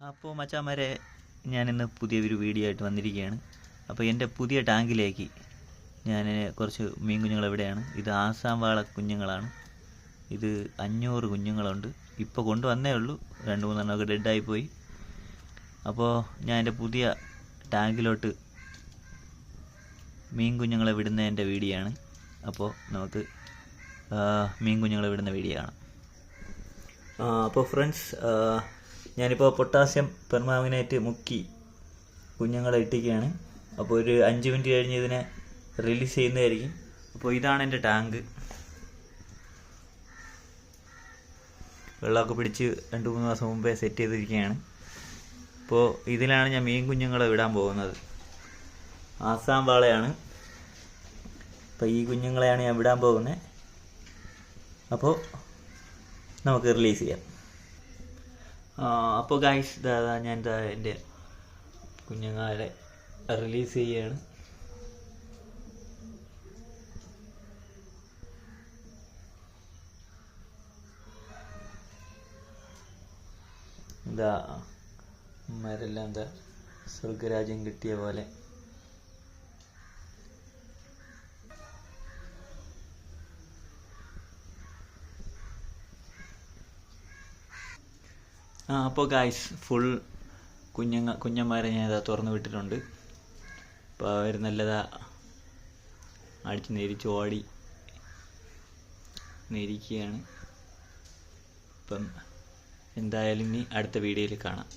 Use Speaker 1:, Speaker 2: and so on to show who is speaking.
Speaker 1: അപ്പോൾ മച്ചാന്മാരെ, ഞാനിന്ന് പുതിയൊരു വീഡിയോ ആയിട്ട് വന്നിരിക്കുകയാണ്. അപ്പോൾ എൻ്റെ പുതിയ ടാങ്കിലേക്ക് ഞാൻ കുറച്ച് മീൻ കുഞ്ഞുങ്ങൾ എവിടെയാണ്. ഇത് ആസാം വാള കുഞ്ഞുങ്ങളാണ്. ഇത് 500 കുഞ്ഞുങ്ങളുണ്ട്. ഇപ്പോൾ കൊണ്ടുവന്നേ ഉള്ളൂ. 2-3 എണ്ണമൊക്കെ ഡെഡായിപ്പോയി. അപ്പോൾ ഞാൻ എൻ്റെ പുതിയ ടാങ്കിലോട്ട് മീൻ കുഞ്ഞുങ്ങളെ വിടുന്നതിൻ്റെ വീഡിയോ ആണ്. അപ്പോൾ നമുക്ക് മീൻ കുഞ്ഞുങ്ങളെ വിടുന്ന വീഡിയോ കാണാം. അപ്പോൾ ഫ്രണ്ട്സ്, ഞാനിപ്പോൾ പൊട്ടാസ്യം പെർമാംഗനേറ്റ് മുക്കി കുഞ്ഞുങ്ങളെ ഇട്ടിക്കുകയാണ്. അപ്പോൾ ഒരു 5 മിനിറ്റ് കഴിഞ്ഞ് ഇതിനെ റിലീസ് ചെയ്യുന്നതായിരിക്കും. അപ്പോൾ ഇതാണ് എൻ്റെ ടാങ്ക്. വെള്ളമൊക്കെ പിടിച്ച് 2-3 മാസം മുമ്പേ സെറ്റ് ചെയ്തിരിക്കുകയാണ്. അപ്പോൾ ഇതിലാണ് ഞാൻ മീൻ കുഞ്ഞുങ്ങളെ വിടാൻ പോകുന്നത്. ആസാം വാളയാണ്. അപ്പോൾ ഈ കുഞ്ഞുങ്ങളെയാണ് ഞാൻ വിടാൻ പോകുന്നത്. അപ്പോൾ നമുക്ക് റിലീസ് ചെയ്യാം. അപ്പോൾ ഗൈസ്, ഞാൻ എൻ്റെ കുഞ്ഞുങ്ങളെ റിലീസ് ചെയ്യുകയാണ്. അമ്മമാരെല്ലാം സ്വർഗരാജ്യം കിട്ടിയ പോലെ. അപ്പോൾ ഗായ്സ്, ഫുൾ കുഞ്ഞന്മാരെ ഞാൻ തുറന്നു വിട്ടിട്ടുണ്ട്. അപ്പോൾ അവർ നല്ലതാ അടിച്ച് നെരിച്ച് ഓടി നെരിക്കുകയാണ്. അപ്പം എന്തായാലും ഇനി അടുത്ത വീഡിയോയിൽ കാണാം.